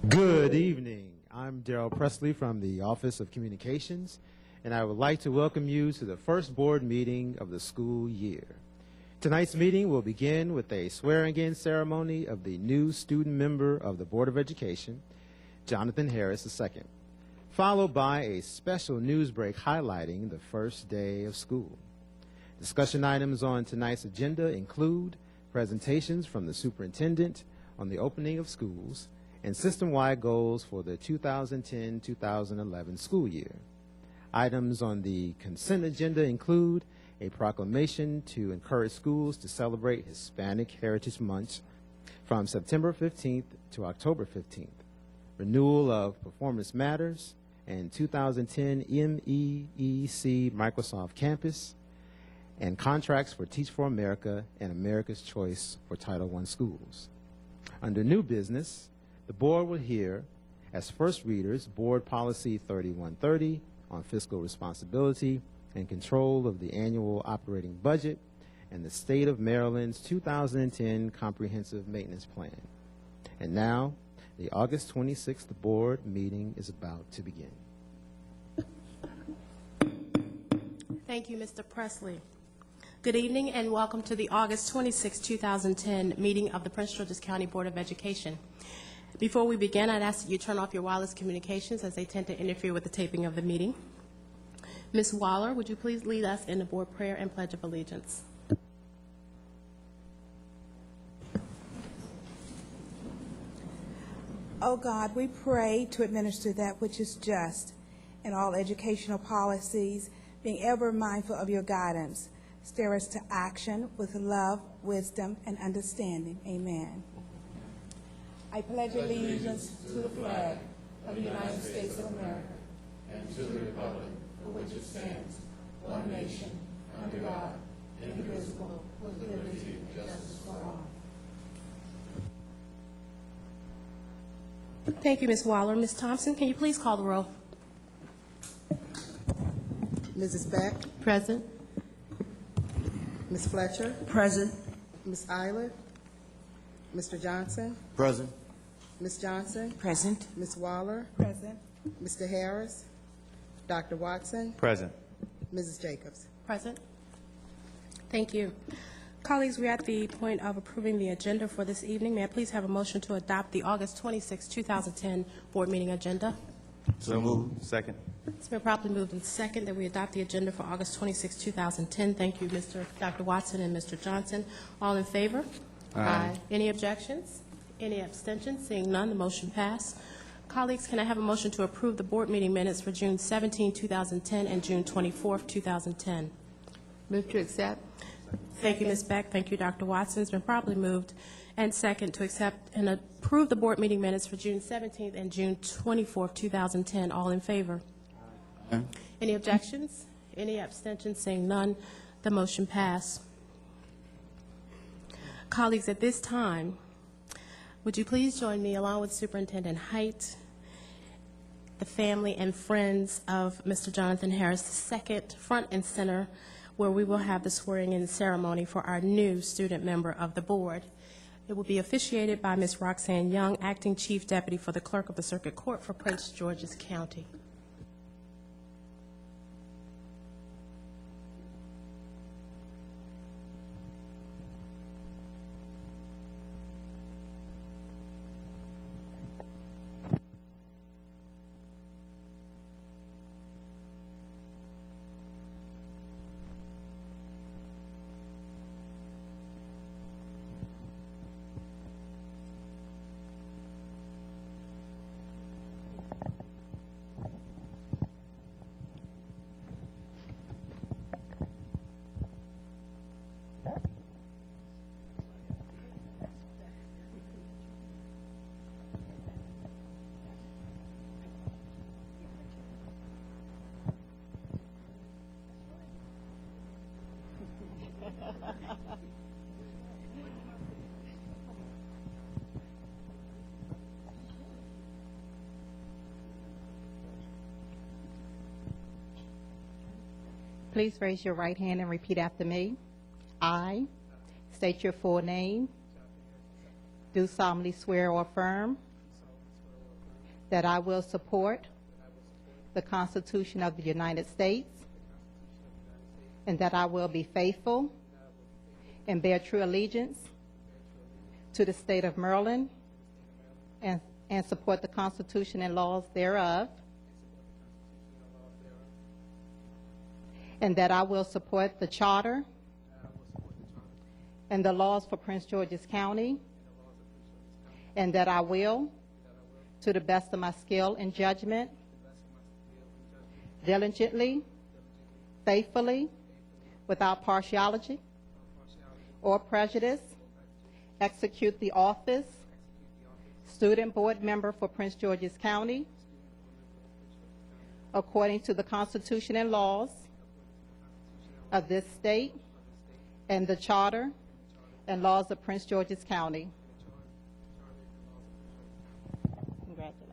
Good evening. I'm Darrell Presley from the Office of Communications, and I would like to welcome you to the first board meeting of the school year. Tonight's meeting will begin with a swearing-in ceremony of the new student member of the Board of Education, Jonathan Harris II, followed by a special news break highlighting the first day of school. Discussion items on tonight's agenda include presentations from the superintendent on the opening of schools and system-wide goals for the 2010-2011 school year. Items on the consent agenda include a proclamation to encourage schools to celebrate Hispanic Heritage Month from September 15th to October 15th, renewal of Performance Matters, and 2010 MEEC Microsoft Campus, and contracts for Teach for America and America's Choice for Title I schools. Under new business, the board will hear, as first readers, Board Policy 3130 on fiscal responsibility and control of the annual operating budget and the State of Maryland's 2010 Comprehensive Maintenance Plan. And now, the August 26th board meeting is about to begin. Thank you, Mr. Presley. Good evening and welcome to the August 26, 2010 meeting of the Prince George's County Board of Education. Before we begin, I'd ask that you turn off your wireless communications as they tend to interfere with the taping of the meeting. Ms. Waller, would you please lead us in the board prayer and pledge of allegiance? Oh God, we pray to administer that which is just in all educational policies, being ever mindful of your guidance. Stir us to action with love, wisdom, and understanding. Amen. I pledge allegiance to the flag of the United States of America and to the republic for which it stands, one nation, under God, indivisible, with liberty and justice for all. Thank you, Ms. Waller. Ms. Thompson, can you please call the roll? Mrs. Beck? Present. Ms. Fletcher? Present. Ms. Eiler? Mr. Johnson? Present. Ms. Johnson? Present. Ms. Waller? Present. Mr. Harris? Dr. Watson? Present. Mrs. Jacobs? Present. Thank you. Colleagues, we're at the point of approving the agenda for this evening. May I please have a motion to adopt the August 26, 2010 board meeting agenda? So moved. Second. It's been properly moved and second that we adopt the agenda for August 26, 2010. Thank you, Dr. Watson and Mr. Johnson. All in favor? Aye. Any objections? Any abstentions? Seeing none, the motion passed. Colleagues, can I have a motion to approve the board meeting minutes for June 17, 2010 and June 24, 2010? Move to accept. Thank you, Ms. Beck. Thank you, Dr. Watson. It's been properly moved and second to accept and approve the board meeting minutes for June 17th and June 24th, 2010. All in favor? Aye. Any objections? Any abstentions? Seeing none, the motion passed. Colleagues, at this time, would you please join me, along with Superintendent Height, the family and friends of Mr. Jonathan Harris II, front and center, where we will have the swearing-in ceremony for our new student member of the board. It will be officiated by Ms. Roxanne Young, Acting Chief Deputy for the Clerk of the Circuit Court for Prince George's County. Please raise your right hand and repeat after me. I state your full name. Do solemnly swear or affirm that I will support the Constitution of the United States, and that I will be faithful and bear true allegiance to the state of Maryland and support the Constitution and laws thereof, and that I will support the Charter and the laws for Prince George's County, and that I will, to the best of my skill and judgment, diligently, faithfully, without partiality or prejudice, execute the office Student Board Member for Prince George's County according to the Constitution and laws of this state and the Charter and laws of Prince George's County. Congratulations.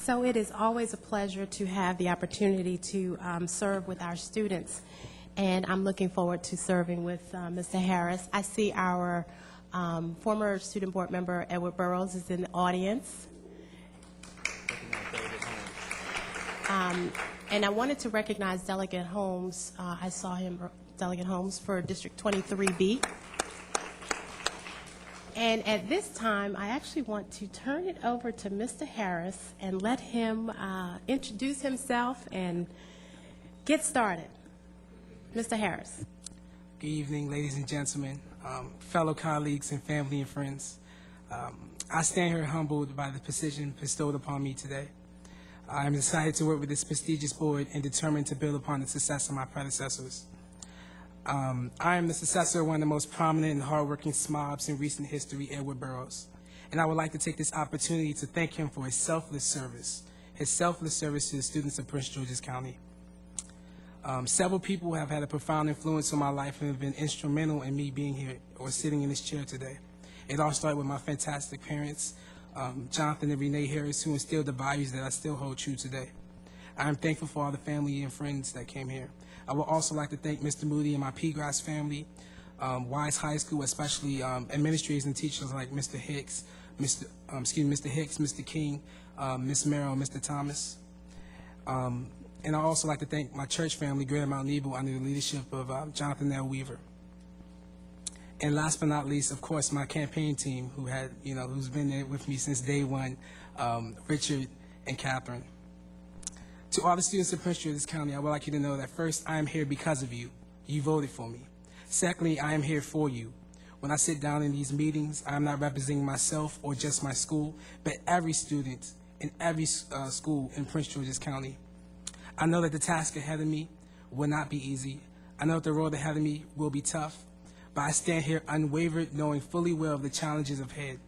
So it is always a pleasure to have the opportunity to serve with our students, and I'm looking forward to serving with Mr. Harris. I see our former student board member, Edward Burrows, is in the audience. And I wanted to recognize Delegate Holmes. I saw him, Delegate Holmes, for District 23B. And at this time, I actually want to turn it over to Mr. Harris and let him introduce himself and get started. Mr. Harris. Good evening, ladies and gentlemen, fellow colleagues and family and friends. I stand here humbled by the position bestowed upon me today. I am excited to work with this prestigious board and determined to build upon the success of my predecessors. I am the successor of one of the most prominent and hardworking SMOBs in recent history, Edward Burrows. And I would like to take this opportunity to thank him for his selfless service to the students of Prince George's County. Several people have had a profound influence on my life and have been instrumental in me being here or sitting in this chair today. It all started with my fantastic parents, Jonathan and Renee Harris, who instilled the values that I still hold true today. I am thankful for all the family and friends that came here. I would also like to thank Mr. Moody and my P-Grass family, Wise High School, especially administrators and teachers like Mr. Hicks, Mr. King, Ms. Merrill, and Mr. Thomas. And I also like to thank my church family, Greater Mount Nebo, under the leadership of Jonathan L. Weaver. And last but not least, of course, my campaign team, who's been there with me since day one, Richard and Catherine. To all the students of Prince George's County, I would like you to know that first, I am here because of you. You voted for me. Secondly, I am here for you. When I sit down in these meetings, I am not representing myself or just my school, but every student in every school in Prince George's County. I know that the task ahead of me will not be easy. I know that the road ahead of me will be tough, but I stand here unwavered, knowing fully well of the challenges ahead.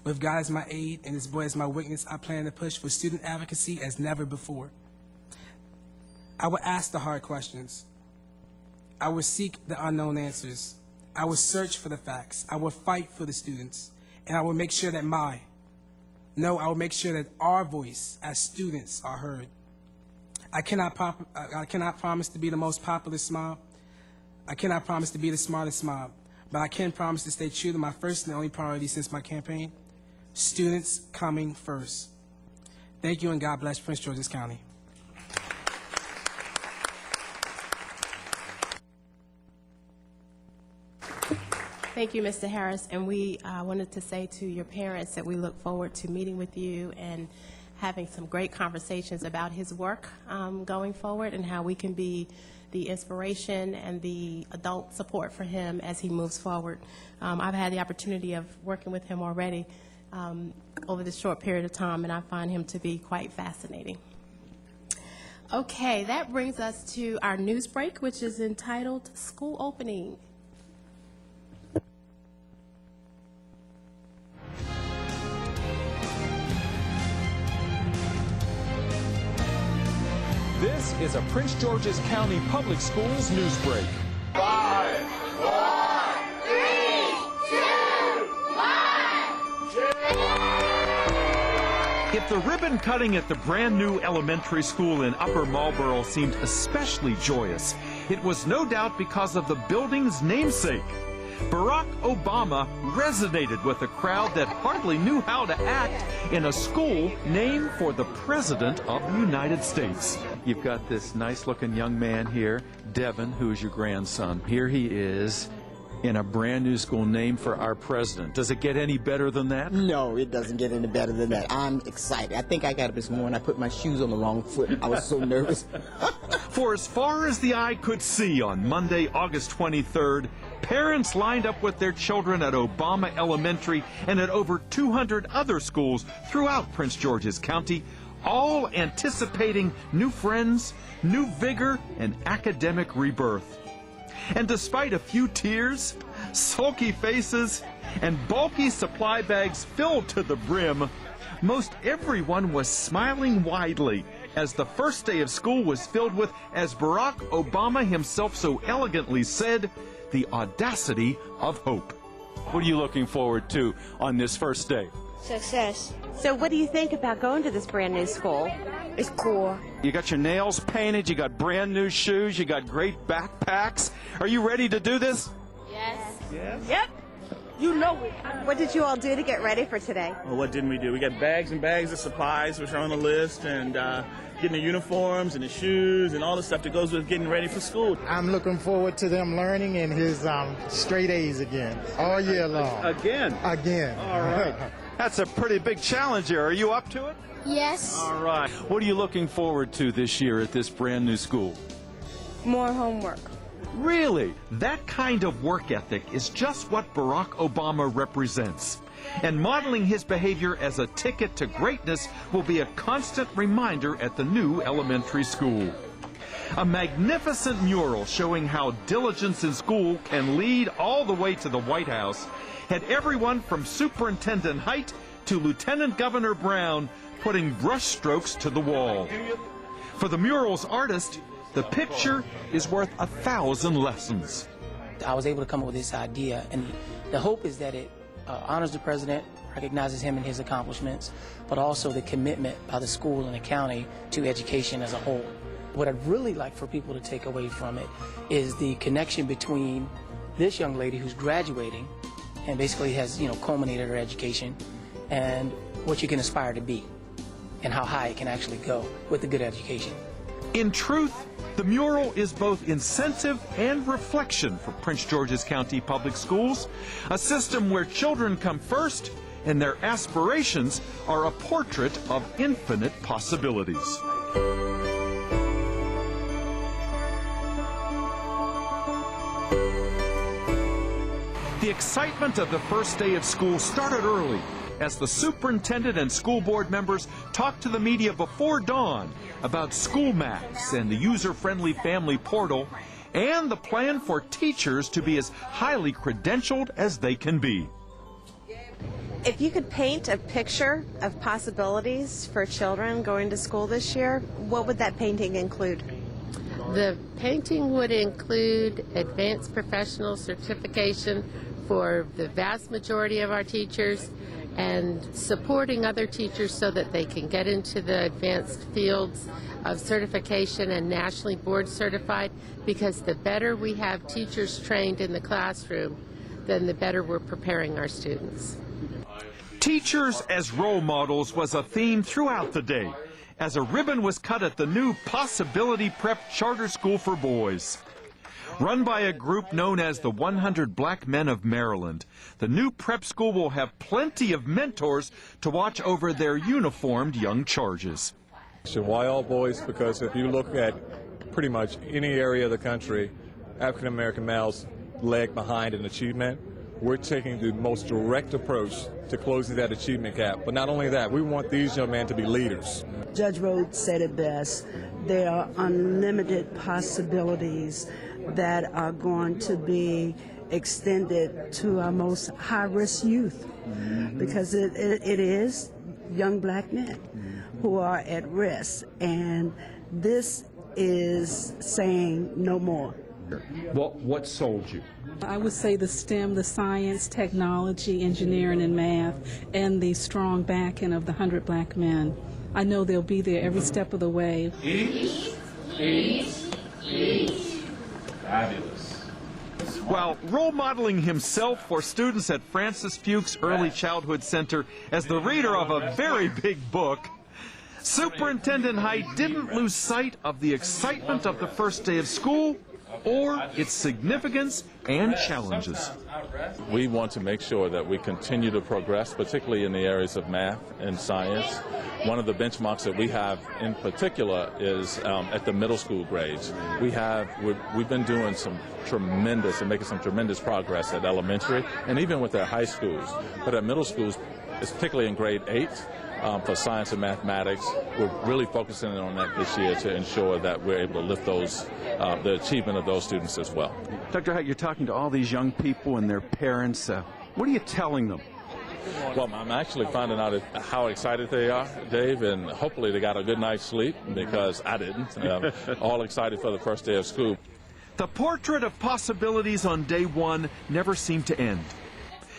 With God as my aid and His boy as my witness, I plan to push for student advocacy as never before. I will ask the hard questions. I will seek the unknown answers. I will search for the facts. I will fight for the students. And I will make sure that I will make sure that our voice as students are heard. I cannot promise to be the most popular SMOB. I cannot promise to be the smartest SMOB. But I can promise to stay true to my first and only priority since my campaign: students coming first. Thank you, and God bless Prince George's County. Thank you, Mr. Harris. And we wanted to say to your parents that we look forward to meeting with you and having some great conversations about his work going forward and how we can be the inspiration and the adult support for him as he moves forward. I've had the opportunity of working with him already over this short period of time, and I find him to be quite fascinating. Okay, that brings us to our news break, which is entitled School Opening. This is a Prince George's County Public Schools news break. 5, 4, 3, 2, 1. If the ribbon cutting at the brand new elementary school in Upper Marlboro seemed especially joyous, it was no doubt because of the building's namesake. Barack Obama resonated with a crowd that hardly knew how to act in a school named for the President of the United States. You've got this nice-looking young man here, Devin, who is your grandson. Here he is in a brand new school named for our president. Does it get any better than that? No, it doesn't get any better than that. I'm excited. I think I got up this morning. I put my shoes on the wrong foot. I was so nervous. For as far as the eye could see on Monday, August 23rd, parents lined up with their children at Obama Elementary and at over 200 other schools throughout Prince George's County, all anticipating new friends, new vigor, and academic rebirth. And despite a few tears, sulky faces, and bulky supply bags filled to the brim, most everyone was smiling widely as the first day of school was filled with, as Barack Obama himself so elegantly said, the audacity of hope. What are you looking forward to on this first day? Success. So what do you think about going to this brand new school? It's cool. You got your nails painted, you got brand new shoes, you got great backpacks. Are you ready to do this? Yes. Yes. Yep. You know it. What did you all do to get ready for today? Well, what didn't we do? We got bags and bags of supplies, which are on the list, and getting the uniforms and the shoes and all the stuff that goes with getting ready for school. I'm looking forward to them learning and his straight A's again, all year long. Again? Again. All right. That's a pretty big challenge here. Are you up to it? Yes. All right. What are you looking forward to this year at this brand new school? More homework. Really? That kind of work ethic is just what Barack Obama represents. And modeling his behavior as a ticket to greatness will be a constant reminder at the new elementary school. A magnificent mural showing how diligence in school can lead all the way to the White House had everyone from Superintendent Height to Lieutenant Governor Brown putting brush strokes to the wall. For the mural's artist, the picture is worth 1,000 lessons. I was able to come up with this idea, and the hope is that it honors the president, recognizes him and his accomplishments, but also the commitment by the school and the county to education as a whole. What I'd really like for people to take away from it is the connection between this young lady who's graduating and basically has, culminated her education, and what you can aspire to be and how high it can actually go with a good education. In truth, the mural is both incentive and reflection for Prince George's County Public Schools, a system where children come first and their aspirations are a portrait of infinite possibilities. The excitement of the first day of school started early as the superintendent and school board members talked to the media before dawn about school maps and the user-friendly family portal and the plan for teachers to be as highly credentialed as they can be. If you could paint a picture of possibilities for children going to school this year, what would that painting include? The painting would include advanced professional certification for the vast majority of our teachers and supporting other teachers so that they can get into the advanced fields of certification and nationally board certified, because the better we have teachers trained in the classroom, then the better we're preparing our students. Teachers as role models was a theme throughout the day as a ribbon was cut at the new Possibility Prep Charter School for Boys. Run by a group known as the 100 Black Men of Maryland, the new prep school will have plenty of mentors to watch over their uniformed young charges. Why all boys? Because if you look at pretty much any area of the country, African American males lag behind in achievement. We're taking the most direct approach to closing that achievement gap. But not only that, we want these young men to be leaders. Judge Rhodes said it best. There are unlimited possibilities that are going to be extended to our most high-risk youth, because it is young black men who are at risk, and this is saying no more. What sold you? I would say the STEM, the science, technology, engineering, and math, and the strong backing of the 100 Black Men. I know they'll be there every step of the way. Eat. Fabulous. While role modeling himself for students at Francis Fuchs Early Childhood Center as the reader of a very big book, Superintendent Height didn't lose sight of the excitement of the first day of school or its significance and challenges. We want to make sure that we continue to progress, particularly in the areas of math and science. One of the benchmarks that we have in particular is at the middle school grades. We've been doing some tremendous and making some tremendous progress at elementary and even with our high schools. But at middle schools, particularly in grade 8, for science and mathematics, we're really focusing on that this year to ensure that we're able to lift those, the achievement of those students as well. Dr. Height, you're talking to all these young people and their parents. What are you telling them? Well, I'm actually finding out how excited they are, Dave, and hopefully they got a good night's sleep, because I didn't. All excited for the first day of school. The portrait of possibilities on day one never seemed to end.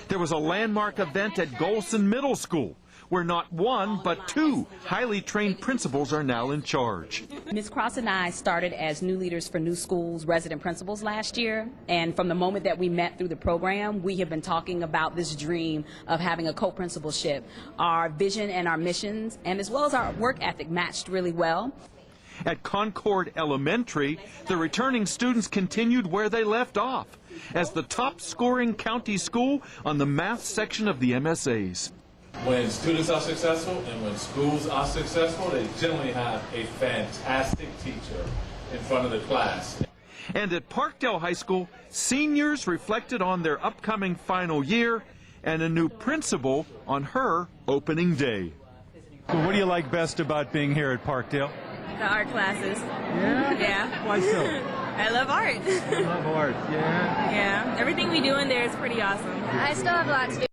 There was a landmark event at Golson Middle School, where not one but two highly trained principals are now in charge. Ms. Cross and I started as new leaders for New Schools resident principals last year, and from the moment that we met through the program, we have been talking about this dream of having a co-principalship. Our vision and our missions, and as well as our work ethic, matched really well. At Concord Elementary, the returning students continued where they left off, as the top-scoring county school on the math section of the MSAs. When students are successful and when schools are successful, they generally have a fantastic teacher in front of the class. And at Parkdale High School, seniors reflected on their upcoming final year and a new principal on her opening day. What do you like best about being here at Parkdale? The art classes. Yeah? Yeah. Why so? I love art. I love art, yeah? Yeah. Everything we do in there is pretty awesome. I still have a lot to